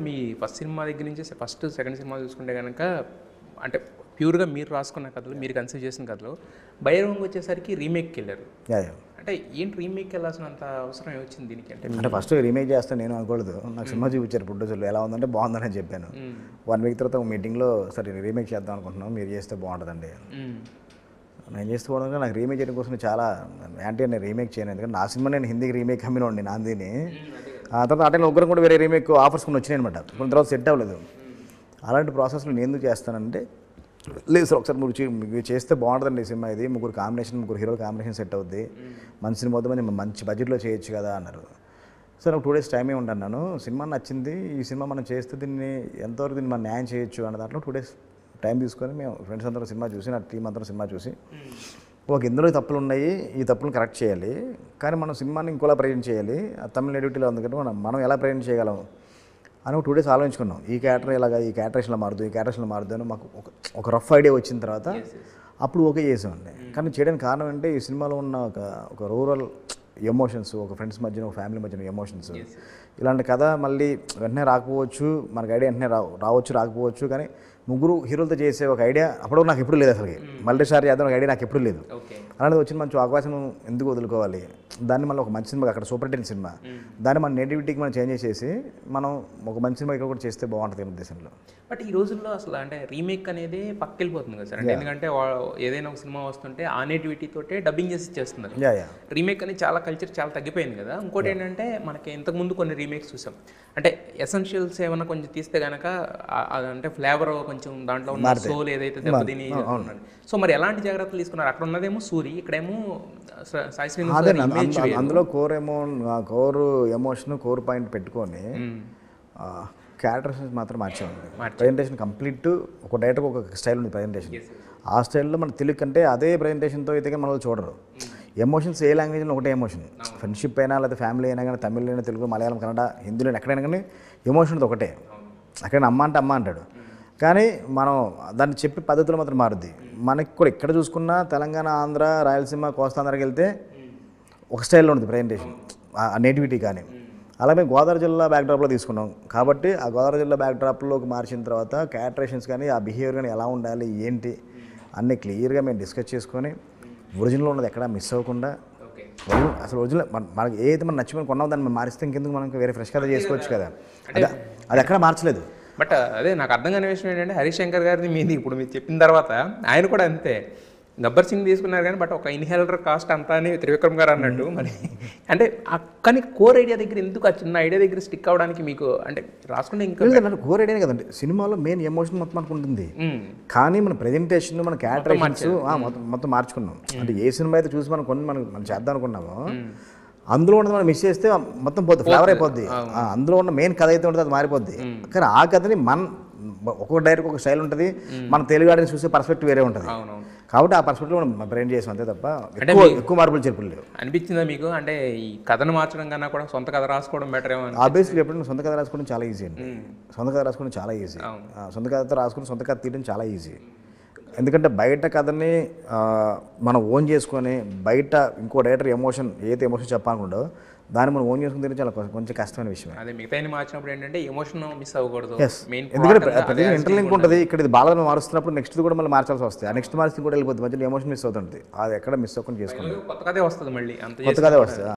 అసలు మీ first cinema దగ్గర నుంచి ఫస్ట్ సెకండ్ సినిమా చూసుకుంటే కనుక అంటే ప్యూర్గా మీరు రాసుకున్న కథలు మీరు కన్సిడర్ చేసిన కథలు బహిరంగ వచ్చేసరికి రీమేక్కి వెళ్ళారు. అంటే ఏంటి రీమేక్కి వెళ్ళాల్సినంత అవసరం వచ్చింది దీనికి? అంటే ఫస్ట్ రీమేక్ చేస్తాను నేను అనుకోలేదు. నాకు సినిమా చూపించారు ప్రొడ్యూసర్లు, ఎలా ఉందంటే బాగుందని చెప్పాను. 1 వీక్ తర్వాత ఒక మీటింగ్లో సరే రీమేక్ చేద్దాం అనుకుంటున్నాం, మీరు చేస్తే బాగుంటుందండి. నేను చేస్తూ పోవడం నాకు రీమేక్ చేయడం కోసం చాలా యాంటీ నేను రీమేక్ చేయను, ఎందుకంటే నా సినిమా నేను హిందీకి రీమేక్ అమ్మినోండి నాందిని. ఆ తర్వాత ఆ టైంలో ఒకరు కూడా వేరే రీమేక్ ఆఫర్స్ కొన్ని వచ్చినాయి అనమాట. కొన్ని తర్వాత సెట్ అవ్వలేదు. అలాంటి ప్రాసెస్లో నేను ఎందుకు చేస్తానంటే, లేదు సార్ ఒకసారి మీరు చేస్తే బాగుంటుందండి సినిమా, ఇది ముగ్గురు హీరోల కాంబినేషన్ సెట్ అవుద్ది, మంచి సినిమా అవుతుంది, మంచి బడ్జెట్లో చేయొచ్చు కదా అన్నారు. సార్ నాకు 2 days టైమే ఉంటాను, సినిమా నచ్చింది, ఈ సినిమా మనం చేస్తే దీన్ని ఎంతవరకు దీన్ని మనం న్యాయం చేయొచ్చు అన్న దాంట్లో 2 days టైం తీసుకొని మేము ఫ్రెండ్స్ అందరం సినిమా చూసి, నా టీం అందరం సినిమా చూసి, ఇందులో తప్పులు ఉన్నాయి, ఈ తప్పులను కరెక్ట్ చేయాలి, కానీ మనం సినిమాని ఇంకోలా ప్రజెంట్ చేయాలి, తమిళ నెగిటివ్లో ఉంది కదా, మనం ఎలా ప్రజెంట్ చేయగలం అని 2 days ఆలోచించుకున్నాం. ఈ క్యారెక్టర్ ఇలాగా, ఈ క్యారెక్టర్స్లో మారుదు, ఈ క్యారెక్టర్స్లో మారుదు అని మాకు ఒక రఫ్ ఐడియా వచ్చిన తర్వాత అప్పుడు ఓకే చేసామండి. కానీ చేయడానికి కారణం అంటే ఈ సినిమాలో ఉన్న ఒక రూరల్ ఎమోషన్స్, ఒక ఫ్రెండ్స్ మధ్యన, ఒక ఫ్యామిలీ మధ్యన ఎమోషన్స్, ఇలాంటి కథ మళ్ళీ వెంటనే రాకపోవచ్చు, మనకి ఐడియా వెంటనే రావచ్చు రాకపోవచ్చు, కానీ ముగ్గురు హీరోలతో చేసే ఒక ఐడియా అప్పుడు నాకు ఎప్పుడు లేదు, అసలు మల్టీస్టార్ చేద్దాం ఒక ఐడియా నాకు ఎప్పుడు లేదు. అలాంటిది వచ్చిన మంచి అవకాశం ఎందుకు వదులుకోవాలి, దాన్ని మళ్ళీ ఒక మంచి సినిమా, అక్కడ సూపర్ హిట్ సినిమా, దాన్ని మన నేటివిటీకి మనం చేంజ్ చేసేసి మనం ఒక మంచి సినిమా ఇక్కడ కూడా చేస్తే బాగుంటుంది ఉద్దేశంలో. బట్ ఈ రోజుల్లో అసలు అంటే రీమేక్ అనేది పక్కెళ్ళిపోతుంది కదా సార్, అంటే ఎందుకంటే ఏదైనా ఒక సినిమా వస్తుంటే ఆ నేటివిటీ తోటే డబ్బింగ్ చేసి చేస్తున్నారు. రీమేక్ అని చాలా కల్చర్ చాలా తగ్గిపోయింది కదా. ఇంకోటి ఏంటంటే మనకి ఇంతకుముందు కొన్ని రీమేక్స్ చూసాం, అంటే ఎసెన్షియల్స్ ఏమైనా కొంచెం తీస్తే కనుక అంటే ఫ్లేవర్ కొంచెం దాంట్లో ఉన్న సోల్ ఏదైతే దెబ్బతిని, సో మరి ఎలాంటి జాగ్రత్తలు తీసుకున్నారు? అక్కడ ఉన్నదేమో సూరి, ఇక్కడేమో సాయి శ్రీనివాస్. అందులో కోర్ ఎమోషన్ కోర్ పాయింట్ పెట్టుకొని క్యారెక్టర్స్ మాత్రం మార్చేవాడి. ప్రజెంటేషన్ కంప్లీట్ ఒక డైరెక్ట్గా ఒక స్టైల్ ఉంది ప్రజెంటేషన్, ఆ స్టైల్లో మన తెలుగు కంటే అదే ప్రజెంటేషన్తో అయితే మన వాళ్ళు చూడరు. ఎమోషన్స్ ఏ లాంగ్వేజ్లో ఒకటే ఎమోషన్, ఫ్రెండ్షిప్ అయినా లేదా ఫ్యామిలీ అయినా కానీ, తమిళ అయినా, తెలుగు, మలయాళం, కన్నడ, హిందీలో ఎక్కడైనా కానీ ఎమోషన్ ఒకటే. అక్కడ అమ్మ అంటే అమ్మ అంటాడు, కానీ మనం దాన్ని చెప్పే పద్ధతులు మాత్రం మారుద్ది. మనకి కూడా ఎక్కడ చూసుకున్నా తెలంగాణ, ఆంధ్ర, రాయలసీమ, కోస్తాంధ్రకి వెళ్తే ఒక స్టైల్లో ఉంటుంది ప్రజెంటేషన్, ఆ నేటివిటీ. కానీ అలా మేము గోదావరి జిల్లా బ్యాక్డ్రాప్లో తీసుకున్నాం కాబట్టి ఆ గోదావరి జిల్లా బ్యాక్డ్రాప్లోకి మార్చిన తర్వాత క్యారెక్టరేషన్స్ కానీ, ఆ బిహేవియర్ కానీ ఎలా ఉండాలి ఏంటి అన్నీ క్లియర్గా మేము డిస్కస్ చేసుకొని ఒరిజినల్ ఉన్నది ఎక్కడా మిస్ అవ్వకుండా, అసలు ఒరిజినల్ మనకి ఏదైతే మనం నచ్చిపోయి కొన్నాం దాన్ని మనం మారిస్తే ఇంకెందుకు మనం వేరే ఫ్రెష్ కథ చేసుకోవచ్చు కదా, అది ఎక్కడ మార్చలేదు. బట్ అదే నాకు అర్థం కాని విషయం ఏంటంటే, హరీష్ శంకర్ గారిది మీది ఇప్పుడు మీరు చెప్పిన తర్వాత ఆయన కూడా అంతే గబ్బర్ సింగ్ తీసుకున్నారు కానీ, బట్ ఒక ఇన్హేలర్ కాస్ట్ అంతా అని త్రివిక్రమ్ గారు అన్నట్టు. మరి అంటే కానీ కోర్ ఐడియా దగ్గర ఎందుకు ఆ చిన్న ఐడియా దగ్గర స్టిక్ అవ్వడానికి మీకు అంటే రాసుకుంటే ఇంకా కోర్ ఐడియానే కదండి సినిమాలో మెయిన్ ఎమోషన్ మొత్తం మనకు ఉంటుంది, కానీ మన ప్రెజెంటేషన్, మన క్యారెక్టరేషన్స్ మొత్తం మార్చుకున్నాం. అంటే ఏ సినిమా అయితే చూసి మనం చేద్దాం అనుకున్నామో అందులో ఉన్నది మనం మిస్ చేస్తే మొత్తం పోతుంది, ఫ్లేవర్ అయిపోద్ది. అందులో ఉన్న మెయిన్ కథ అయితే ఉంటుంది అది మారిపోద్ది. కానీ ఆ కథని ఒక్కొక్క డైరెక్ట్ ఒక స్టైల్ ఉంటుంది, మన తెలుగు ఆడియన్స్ చూసే పర్స్పెక్టివ్ వేరే ఉంటుంది. కాబట్టి ఆ పర్స్పెక్టివ్ మనం బ్రెయిన్ చేసాం అంతే తప్ప ఎక్కువ మార్పులు చెప్పులు అనిపించిందా మీకు? అంటే ఈ కథను మార్చడం కన్నా కూడా సొంత కథ రాసుకోవడం బెటర్ ఏమో. ఆబ్వియస్లీ ఎప్పుడైనా సొంత కథ రాసుకోవడం చాలా ఈజీ అండి, సొంత కథ రాసుకోవడం చాలా ఈజీ, సొంత కథతో రాసుకుని సొంత కథ తీయడం చాలా ఈజీ. ఎందుకంటే బయట కథని మనం ఓన్ చేసుకొని బయట ఇంకో డైరెక్టర్ ఎమోషన్ ఏదైతే ఎమోషన్ చెప్పాలనుకుంటో దాన్ని మనం ఓన్ చేసుకుని తిరిగి చాలా కొంచెం కష్టమైన విషయం. అదే మిగతా మార్చినప్పుడు ఏంటంటే ఎమోషన్ మిస్ అవ్వకూడదు. ఎందుకంటే ప్రతి ఇంటర్లింక్ ఉంటుంది. ఇక్కడ ఇది బాగా మారుస్తున్నప్పుడు నెక్స్ట్ కూడా మళ్ళీ మార్చాల్సి వస్తుంది, ఆ నెక్స్ట్ మార్చి కూడా వెళ్ళిపోతుంది, మధ్యలో ఎమోషన్ మిస్ అవుతుంది. అది ఎక్కడ మిస్ అవ్వకుండా చేసుకోండి, కొత్త కథే వస్తుంది, మళ్ళీ కొత్త కథే వస్తుంది.